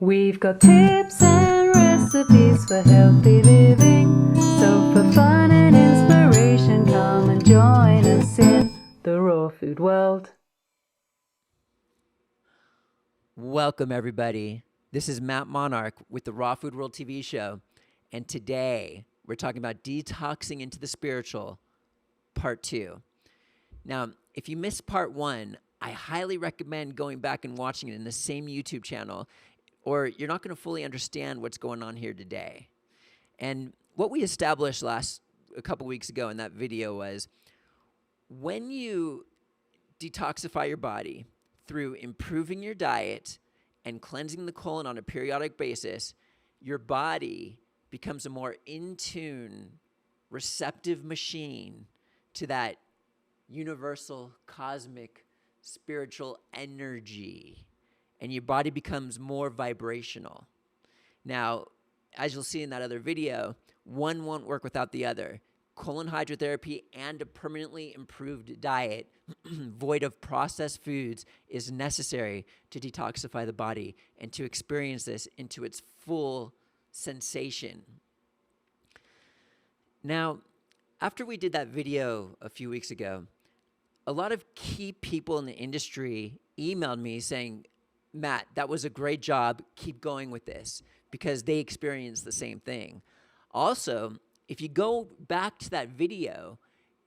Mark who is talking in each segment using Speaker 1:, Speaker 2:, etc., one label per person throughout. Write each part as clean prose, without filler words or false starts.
Speaker 1: We've got tips and recipes for healthy living. So for fun and inspiration, come and join us in the raw food world.
Speaker 2: Welcome, everybody. This is Matt Monarch with the Raw Food World TV show. And today we're talking about detoxing into the spiritual, part 2. Now, if you missed part 1, I highly recommend going back and watching it in the same YouTube channel, or you're not going to fully understand what's going on here today. And what we established a couple weeks ago in that video was when you detoxify your body through improving your diet and cleansing the colon on a periodic basis, your body becomes a more in-tune, receptive machine to that universal, cosmic, spiritual energy, and your body becomes more vibrational. Now, as you'll see in that other video, one won't work without the other. Colon hydrotherapy and a permanently improved diet, void of processed foods, is necessary to detoxify the body and to experience this into its full sensation. Now, after we did that video a few weeks ago, a lot of key people in the industry emailed me saying, Matt, that was a great job. Keep going with this, because they experienced the same thing. Also, if you go back to that video,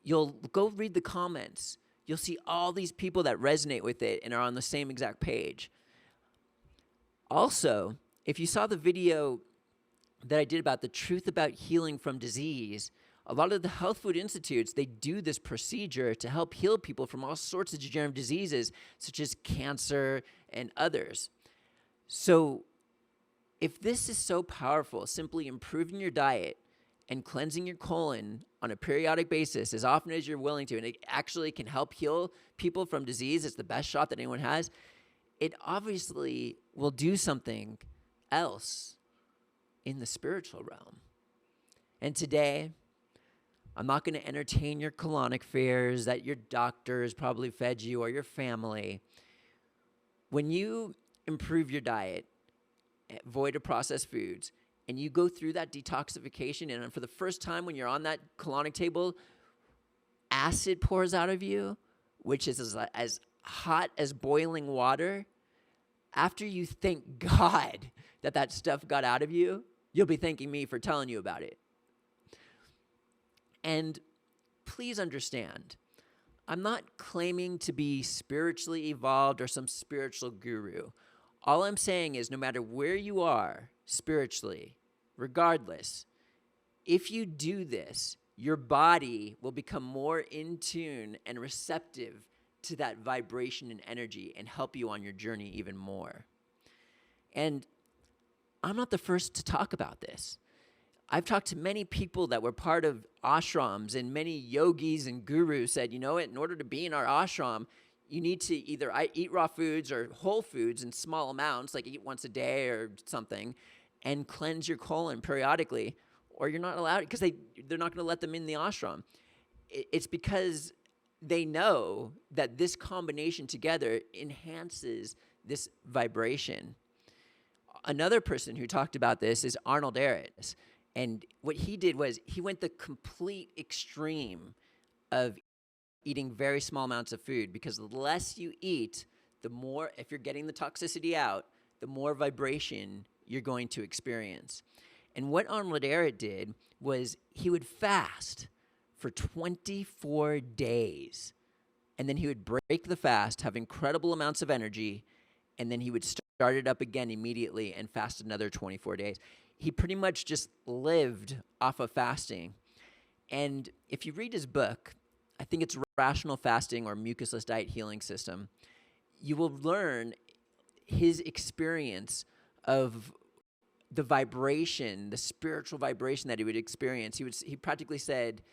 Speaker 2: you'll go read the comments. You'll see all these people that resonate with it and are on the same exact page. Also, if you saw the video that I did about the truth about healing from disease, a lot of the health food institutes, they do this procedure to help heal people from all sorts of degenerative diseases, such as cancer and others. So if this is so powerful, simply improving your diet and cleansing your colon on a periodic basis as often as you're willing to, and it actually can help heal people from disease, it's the best shot that anyone has, it obviously will do something else in the spiritual realm. And today, I'm not going to entertain your colonic fears that your doctors probably fed you or your family. When you improve your diet, void of processed foods, and you go through that detoxification, and for the first time when you're on that colonic table, acid pours out of you, which is as hot as boiling water. After you thank God that stuff got out of you, you'll be thanking me for telling you about it. And please understand, I'm not claiming to be spiritually evolved or some spiritual guru. All I'm saying is no matter where you are spiritually, regardless, if you do this, your body will become more in tune and receptive to that vibration and energy and help you on your journey even more. And I'm not the first to talk about this. I've talked to many people that were part of ashrams, and many yogis and gurus said, you know what, in order to be in our ashram, you need to either eat raw foods or whole foods in small amounts, like eat once a day or something, and cleanse your colon periodically, or you're not allowed, because they're not going to let them in the ashram. It's because they know that this combination together enhances this vibration. Another person who talked about this is Arnold Ehret. And what he did was he went the complete extreme of eating very small amounts of food, because the less you eat, the more, if you're getting the toxicity out, the more vibration you're going to experience. And what Arnold Ehret did was he would fast for 24 days, and then he would break the fast, have incredible amounts of energy, and then he would start it up again immediately and fast another 24 days. He pretty much just lived off of fasting. And if you read his book, I think it's Rational Fasting or Mucusless Diet Healing System, you will learn his experience of the vibration, the spiritual vibration that he would experience. He practically said,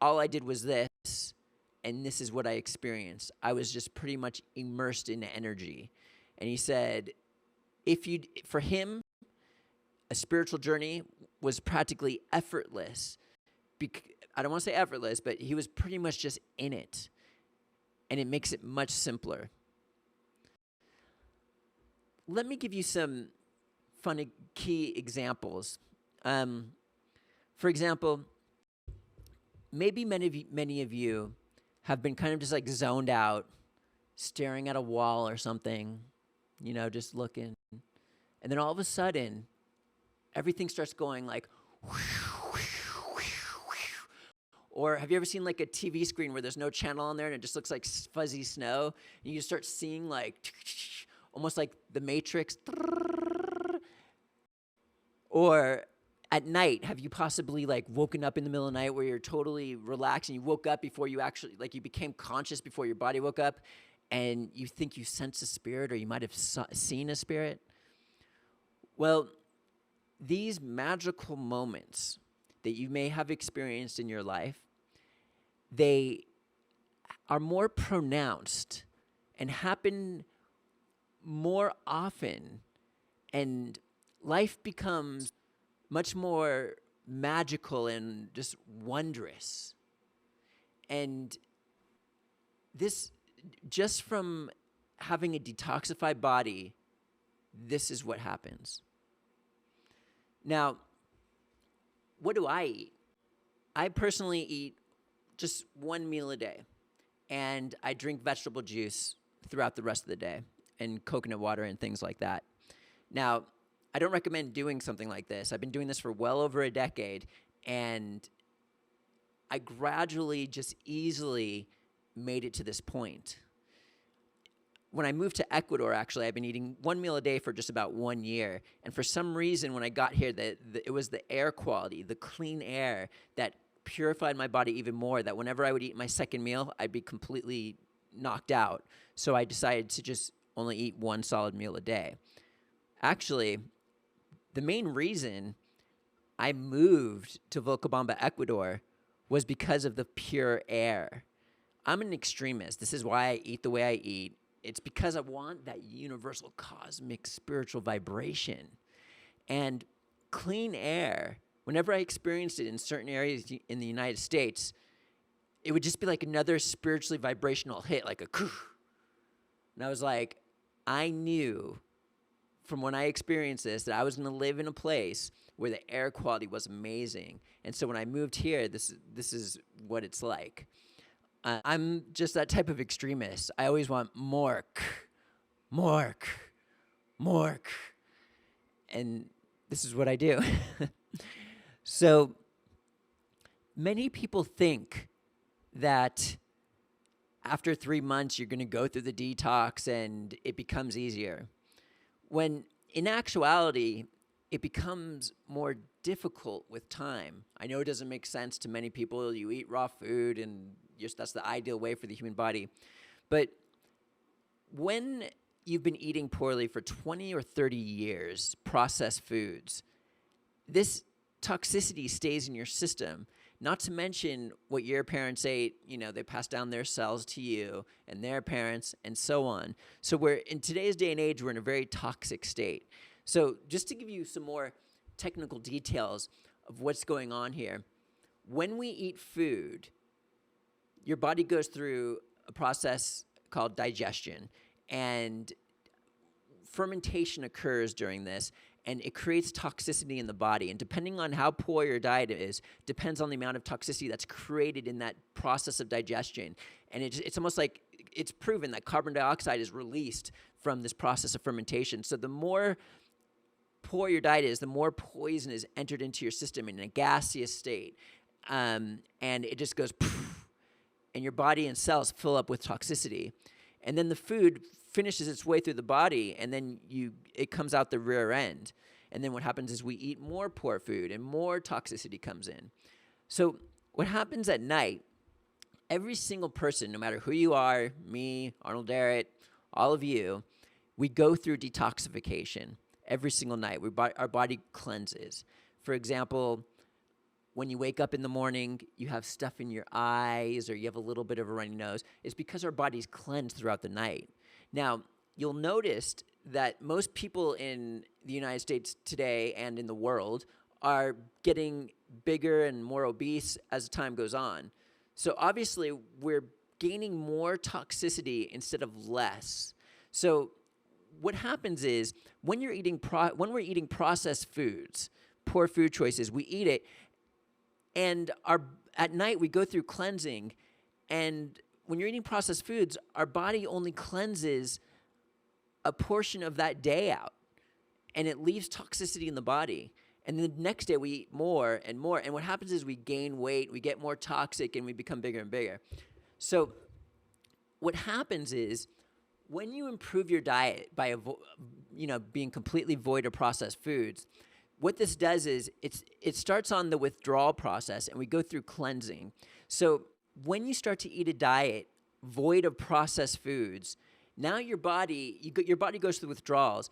Speaker 2: all I did was this, and this is what I experienced. I was just pretty much immersed in energy. And he said, for him, a spiritual journey was practically effortless. I don't want to say effortless, but he was pretty much just in it. And it makes it much simpler. Let me give you some funny key examples. For example, maybe many of you have been kind of just like zoned out, staring at a wall or something, just looking. And then all of a sudden, everything starts going like, or have you ever seen like a TV screen where there's no channel on there and it just looks like fuzzy snow? And you start seeing like almost like the Matrix. Or at night, have you possibly like woken up in the middle of the night where you're totally relaxed and you woke up before you actually, like you became conscious before your body woke up and you think you sense a spirit or you might have seen a spirit? Well, these magical moments that you may have experienced in your life, they are more pronounced and happen more often, and life becomes much more magical and just wondrous. And this, just from having a detoxified body, this is what happens. Now, what do I eat? I personally eat just one meal a day, and I drink vegetable juice throughout the rest of the day, and coconut water and things like that. Now, I don't recommend doing something like this. I've been doing this for well over a decade, and I gradually just easily made it to this point. When I moved to Ecuador, actually, I've been eating one meal a day for just about 1 year. And for some reason, when I got here, it was the air quality, the clean air that purified my body even more, that whenever I would eat my second meal, I'd be completely knocked out. So I decided to just only eat one solid meal a day. Actually, the main reason I moved to Vilcabamba, Ecuador, was because of the pure air. I'm an extremist. This is why I eat the way I eat. It's because I want that universal cosmic spiritual vibration. And clean air, whenever I experienced it in certain areas in the United States, it would just be like another spiritually vibrational hit, like a koof. And I was like, I knew from when I experienced this that I was going to live in a place where the air quality was amazing. And so when I moved here, this is what it's like. I'm just that type of extremist. I always want more, and this is what I do. So many people think that after 3 months you're going to go through the detox and it becomes easier, when in actuality it becomes more difficult with time. I know it doesn't make sense to many people. You eat raw food and that's the ideal way for the human body. But when you've been eating poorly for 20 or 30 years, processed foods, this toxicity stays in your system. Not to mention what your parents ate, they pass down their cells to you and their parents and so on. So we're in today's day and age, we're in a very toxic state. So just to give you some more technical details of what's going on here, when we eat food, your body goes through a process called digestion, and fermentation occurs during this, and it creates toxicity in the body. And depending on how poor your diet is, depends on the amount of toxicity that's created in that process of digestion. And it's almost like it's proven that carbon dioxide is released from this process of fermentation. So the more poor your diet is, the more poison is entered into your system in a gaseous state. And it just goes poof, and your body and cells fill up with toxicity. And then the food finishes its way through the body, and then it comes out the rear end. And then what happens is we eat more poor food, and more toxicity comes in. So what happens at night, every single person, no matter who you are, me, Arnold Darrett, all of you, we go through detoxification every single night. Our body cleanses. For example, when you wake up in the morning, you have stuff in your eyes or you have a little bit of a runny nose. It's because our body's cleansed throughout the night. Now, you'll notice that most people in the United States today and in the world are getting bigger and more obese as time goes on. So obviously, we're gaining more toxicity instead of less. So what happens is when you're eating when we're eating processed foods, poor food choices, we eat it, and at night we go through cleansing, and when you're eating processed foods, our body only cleanses a portion of that day out, and it leaves toxicity in the body. And then the next day we eat more and more, and what happens is we gain weight, we get more toxic, and we become bigger and bigger. So what happens is when you improve your diet by being completely void of processed foods, what this does is it starts on the withdrawal process, and we go through cleansing. So when you start to eat a diet void of processed foods, now your body goes through withdrawals,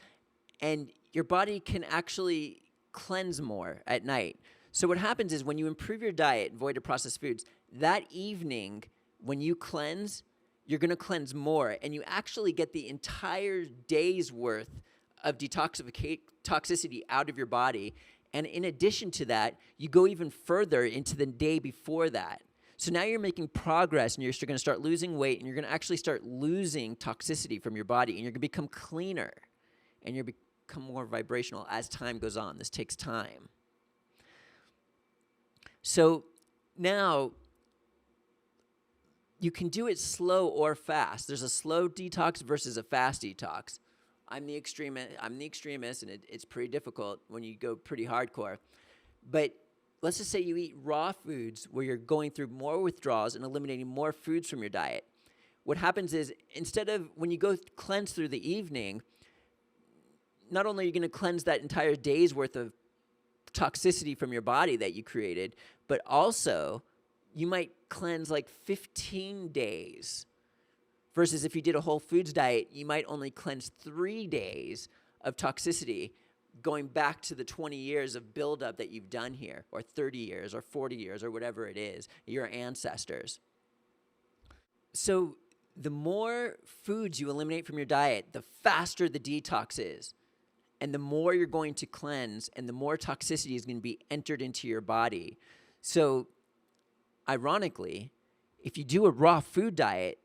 Speaker 2: and your body can actually cleanse more at night. So what happens is when you improve your diet void of processed foods, that evening when you cleanse, you're going to cleanse more, and you actually get the entire day's worth of toxicity out of your body. And in addition to that, you go even further into the day before that. So now you're making progress, and you're going to start losing weight, and you're going to actually start losing toxicity from your body, and you're going to become cleaner, and you're become more vibrational as time goes on. This takes time. So now you can do it slow or fast. There's a slow detox versus a fast detox. I'm the extremist, and it's pretty difficult when you go pretty hardcore. But let's just say you eat raw foods where you're going through more withdrawals and eliminating more foods from your diet. What happens is instead of when you go cleanse through the evening, not only are you going to cleanse that entire day's worth of toxicity from your body that you created, but also you might cleanse like 15 days. Versus if you did a whole foods diet, you might only cleanse 3 days of toxicity, going back to the 20 years of buildup that you've done here, or 30 years, or 40 years, or whatever it is, your ancestors. So the more foods you eliminate from your diet, the faster the detox is. And the more you're going to cleanse, and the more toxicity is going to be entered into your body. So ironically, if you do a raw food diet,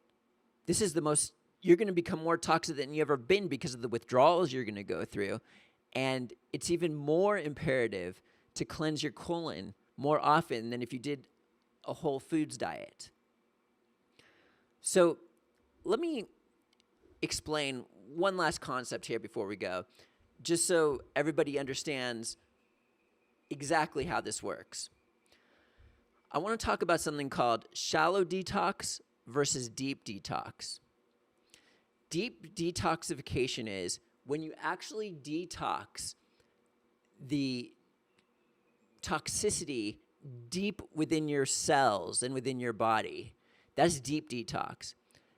Speaker 2: you're going to become more toxic than you've ever been because of the withdrawals you're going to go through. And it's even more imperative to cleanse your colon more often than if you did a whole foods diet. So let me explain one last concept here before we go, just so everybody understands exactly how this works. I want to talk about something called shallow detox versus deep detox. Deep detoxification is when you actually detox the toxicity deep within your cells and within your body. That's deep detox.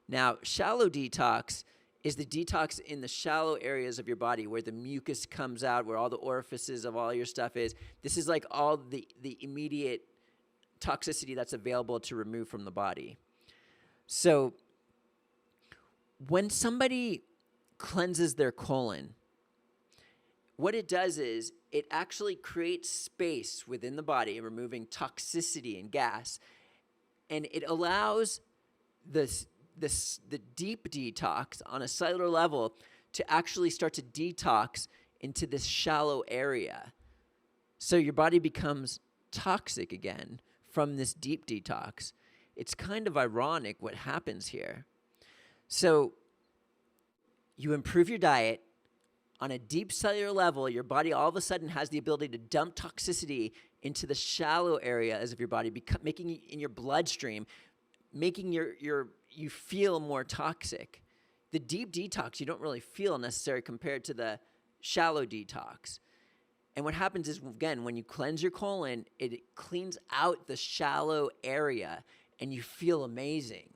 Speaker 2: Now, shallow detox is the detox in the shallow areas of your body where the mucus comes out, where all the orifices of all your stuff is. This is like all the immediate toxicity that's available to remove from the body. So when somebody cleanses their colon, what it does is it actually creates space within the body, removing toxicity and gas, and it allows the deep detox on a cellular level to actually start to detox into this shallow area. So your body becomes toxic again from this deep detox. It's kind of ironic what happens here. So you improve your diet. On a deep cellular level, your body all of a sudden has the ability to dump toxicity into the shallow areas of your body, making it in your bloodstream, making you feel more toxic. The deep detox you don't really feel necessary compared to the shallow detox. And what happens is, again, when you cleanse your colon, it cleans out the shallow area, and you feel amazing.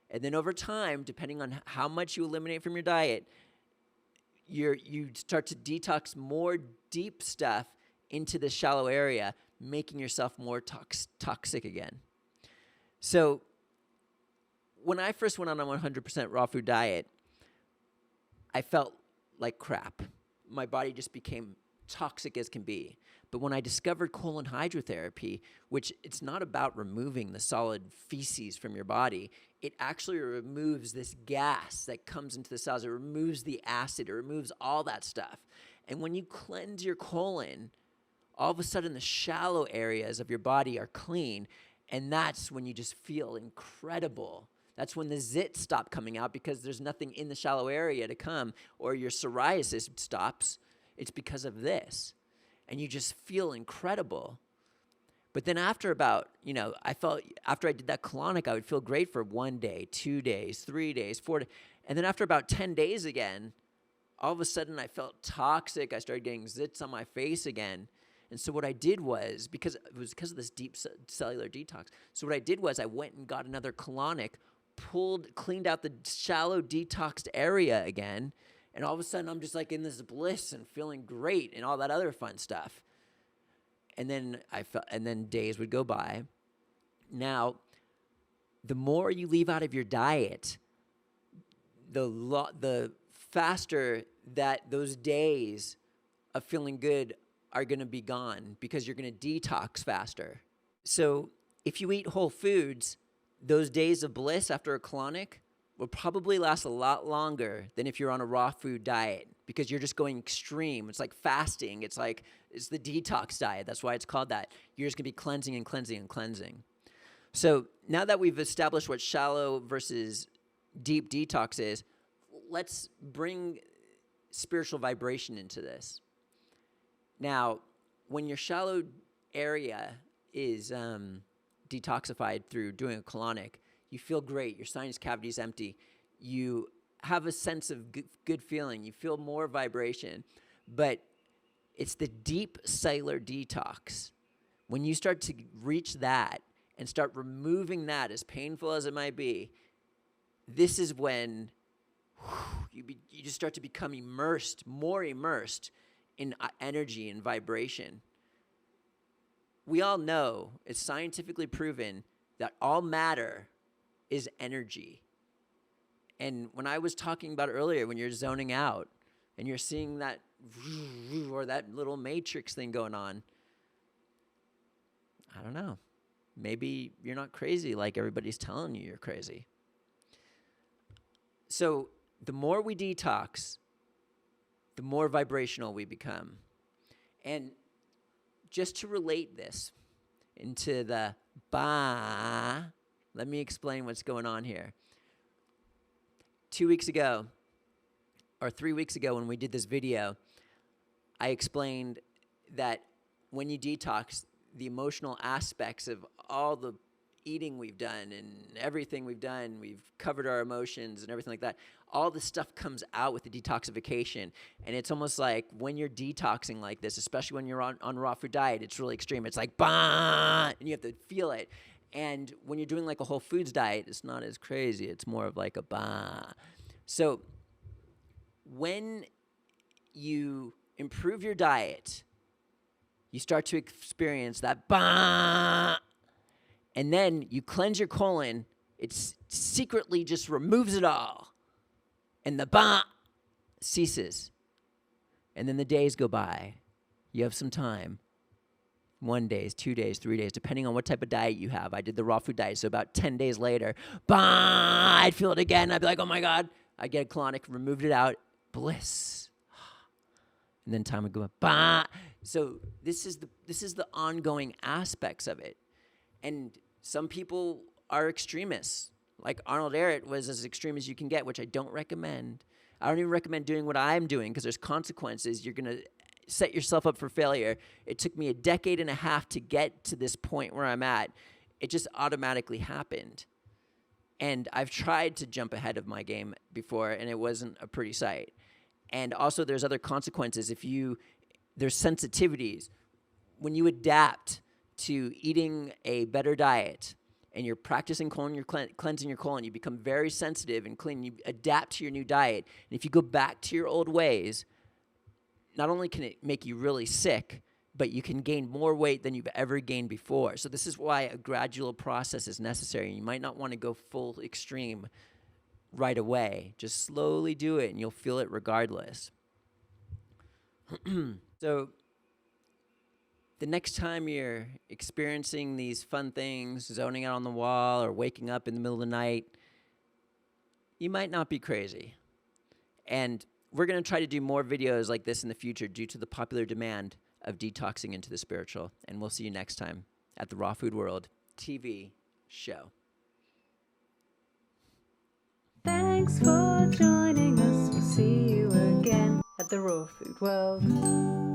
Speaker 2: And then over time, depending on how much you eliminate from your diet, you start to detox more deep stuff into the shallow area, making yourself more toxic again. So when I first went on a 100% raw food diet, I felt like crap. My body just became toxic as can be. But when I discovered colon hydrotherapy, which it's not about removing the solid feces from your body, it actually removes this gas that comes into the cells. It removes the acid. It removes all that stuff. And when you cleanse your colon, all of a sudden the shallow areas of your body are clean, and that's when you just feel incredible. That's when the zits stop coming out because there's nothing in the shallow area to come, or your psoriasis stops. It's because of this. And you just feel incredible. But then after about, I felt after I did that colonic, I would feel great for 1 day, 2 days, 3 days, 4 days. And then after about 10 days again, all of a sudden I felt toxic. I started getting zits on my face again. And so what I did was, because of this deep cellular detox, so what I did was I went and got another colonic, cleaned out the shallow detoxed area again, and all of a sudden I'm just like in this bliss and feeling great and all that other fun stuff. And then days would go by. Now, the more you leave out of your diet, the faster that those days of feeling good are going to be gone, because you're going to detox faster. So if you eat whole foods, those days of bliss after a colonic will probably last a lot longer than if you're on a raw food diet, because you're just going extreme. It's like fasting. It's the detox diet. That's why it's called that. You're just going to be cleansing and cleansing and cleansing. So now that we've established what shallow versus deep detox is, let's bring spiritual vibration into this. Now, when your shallow area is detoxified through doing a colonic, you feel great. Your sinus cavity is empty. You have a sense of good feeling. You feel more vibration. But it's the deep cellular detox. When you start to reach that and start removing that, as painful as it might be, this is when you just start to become more immersed in energy and vibration. We all know, it's scientifically proven, that all matter is energy. And when I was talking about earlier, when you're zoning out and you're seeing that or that little matrix thing going on, I don't know. Maybe you're not crazy like everybody's telling you you're crazy. So the more we detox, the more vibrational we become. And just to relate this into the ba, let me explain what's going on here. 2 weeks ago, or 3 weeks ago when we did this video, I explained that when you detox, the emotional aspects of all the eating we've done and everything we've done, we've covered our emotions and everything like that, all this stuff comes out with the detoxification. And it's almost like when you're detoxing like this, especially when you're on raw food diet, it's really extreme. It's like, bah, and you have to feel it. And when you're doing like a whole foods diet, it's not as crazy. It's more of like a bah. So when you improve your diet, you start to experience that bah. And then you cleanse your colon, it secretly just removes it all. And the bah ceases. And then the days go by. You have some time. 1 day, 2 days, 3 days, depending on what type of diet you have. I did the raw food diet, so about 10 days later, bah, I'd feel it again. I'd be like, oh my God. I get a colonic, removed it out, bliss. And then time would go, bah. So this is the ongoing aspects of it. And some people are extremists. Like Arnold Ehret was as extreme as you can get, which I don't recommend. I don't even recommend doing what I'm doing because there's consequences. You're going to set yourself up for failure. It took me a decade and a half to get to this point where I'm at. It just automatically happened. And I've tried to jump ahead of my game before, and it wasn't a pretty sight. And also there's other consequences. There's sensitivities. When you adapt to eating a better diet and you're practicing cleansing your colon, you become very sensitive and clean. You adapt to your new diet. And if you go back to your old ways, not only can it make you really sick, but you can gain more weight than you've ever gained before. So this is why a gradual process is necessary. You might not want to go full extreme right away. Just slowly do it, and you'll feel it regardless. So the next time you're experiencing these fun things, zoning out on the wall or waking up in the middle of the night, you might not be crazy. And we're going to try to do more videos like this in the future due to the popular demand of detoxing into the spiritual. And we'll see you next time at the Raw Food World TV show.
Speaker 1: Thanks for joining us. We'll see you again at the Raw Food World.